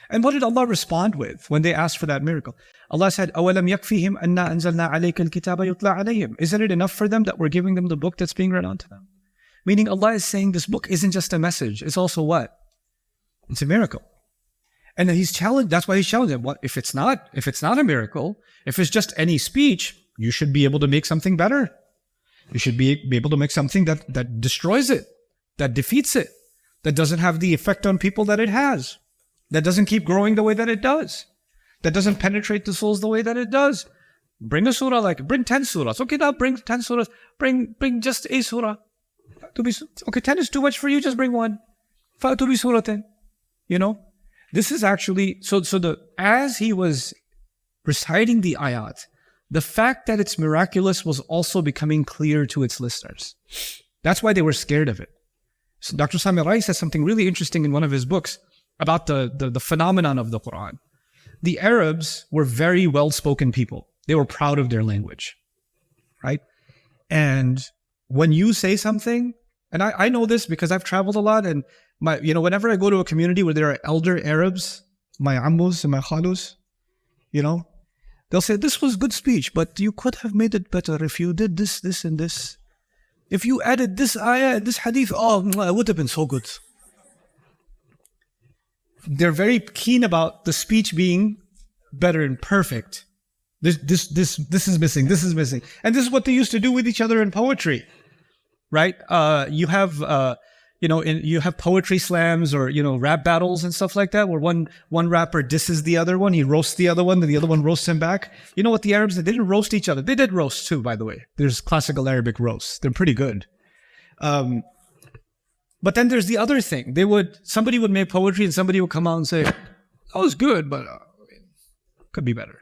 And what did Allah respond with when they asked for that miracle? Allah said, أَوَلَمْ يَكْفِهِمْ أَنَّا أَنزَلْنَا عَلَيْكَ الْكِتَابَ يُتْلَى عَلَيْهِمْ. Isn't it enough for them that we're giving them the book that's being read onto them? Meaning Allah is saying this book isn't just a message, it's also what? It's a miracle. And then He's challenged, that's why He's challenging. What if it's not a miracle, if it's just any speech, you should be able to make something better. You should be able to make something that destroys it, that defeats it, that doesn't have the effect on people that it has, that doesn't keep growing the way that it does, that doesn't penetrate the souls the way that it does. Bring a surah bring 10 surahs. Okay, now bring 10 surahs. Bring just a surah. Okay, 10 is too much for you, just bring one. Fa'tu bi suratin. This is actually, as he was reciting the ayat, the fact that it's miraculous was also becoming clear to its listeners. That's why they were scared of it. So Dr. Sami Rai says something really interesting in one of his books about the phenomenon of the Qur'an. The Arabs were very well-spoken people. They were proud of their language, right? And when you say something, and I know this because I've traveled a lot, and whenever I go to a community where there are elder Arabs, my ammus and my khalus, they'll say, this was good speech, but you could have made it better if you did this, this, and this. If you added this ayah, this hadith, it would have been so good. They're very keen about the speech being better and perfect. This is missing, this is missing. And this is what they used to do with each other in poetry, right? You have poetry slams or, rap battles and stuff like that, where one rapper disses the other one, he roasts the other one, and the other one roasts him back. You know what the Arabs did? They didn't roast each other. They did roast too, by the way. There's classical Arabic roasts. They're pretty good. But then there's the other thing. Somebody would make poetry and somebody would come out and say, that was good, but could be better.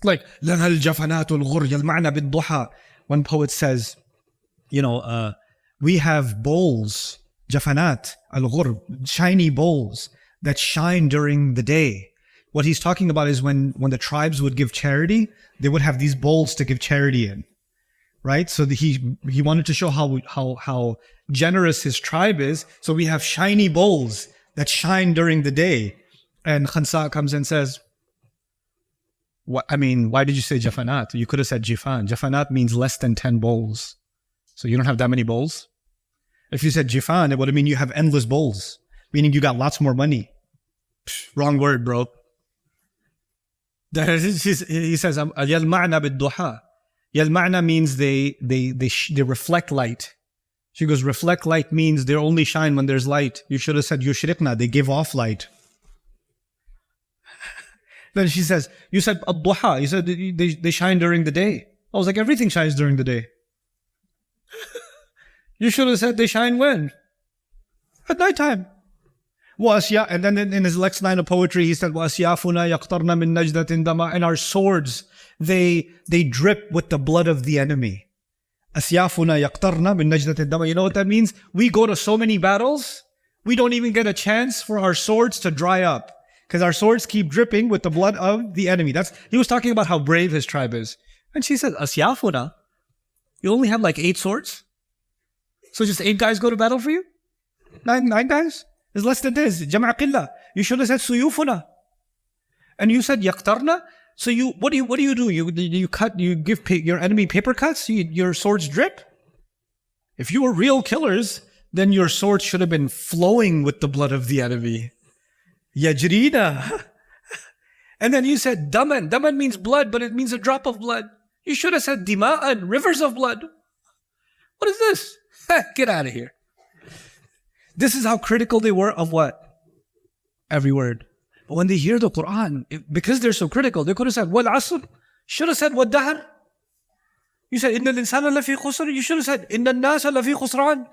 Like, لَنَا الْجَفَنَاتُ الْغُرْيَ الْمَعْنَى بِالضُّحَى. One poet says, we have bowls, jafanat, al-ghurb, shiny bowls that shine during the day. What he's talking about is when the tribes would give charity, they would have these bowls to give charity in, right? So he wanted to show how generous his tribe is. So we have shiny bowls that shine during the day. And Khansa comes and says, why did you say jafanat? You could have said jifan. Jafanat means less than 10 bowls. So you don't have that many bowls? If you said jifan, it would mean you have endless bowls, meaning you got lots more money. Wrong word, bro. He says, yal-ma'na bid-duha. Yal-ma'na means they reflect light. She goes, reflect light means they only shine when there's light. You should have said yushriqna, they give off light. Then she says, you said ad-duha, you said they shine during the day. I was like, everything shines during the day. You should have said they shine when? At nighttime. And then in his next line of poetry, he said, وَأَسْيَافُنَا يَقْطَرْنَ مِن نَجْدَةٍ دَمَا. And our swords, they drip with the blood of the enemy. أَسْيَافُنَا يَقْطَرْنَ مِن نَجْدَةٍ دَمَا. You know what that means? We go to so many battles, we don't even get a chance for our swords to dry up. Because our swords keep dripping with the blood of the enemy. He was talking about how brave his tribe is. And she said, أَسْيَافُنَا. You only have like 8 swords? So just 8 guys go to battle for you? 9 guys? It's less than this. Jam'a qillah. You should have said suyufuna. And you said yaqtarna. So what do you do? You give your enemy paper cuts? Your swords drip? If you were real killers, then your sword should have been flowing with the blood of the enemy. Yajrina. And then you said daman. Daman means blood, but it means a drop of blood. You should have said dima'an, rivers of blood. What is this? Get out of here. This is how critical they were of what? Every word. But when they hear the Qur'an, because they're so critical, they could have said, wal asr. Should have said, wad dahr. You said, inna al-insana lafi khusr. You should have said, inna al-nasa lafi khusran.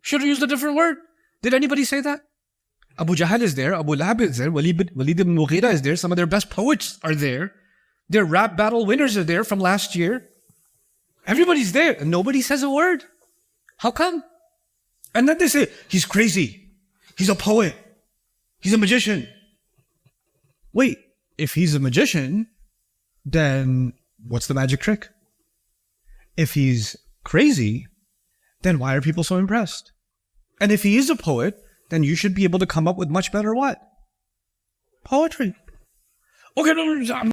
Should have used a different word. Did anybody say that? Abu Jahl is there, Abu Lahab is there, Walid ibn Mughira is there, some of their best poets are there. Their rap battle winners are there from last year. Everybody's there, and nobody says a word. How come? And then they say, he's crazy. He's a poet. He's a magician. Wait, if he's a magician, then what's the magic trick? If he's crazy, then why are people so impressed? And if he is a poet, then you should be able to come up with much better what? Poetry. Okay, no,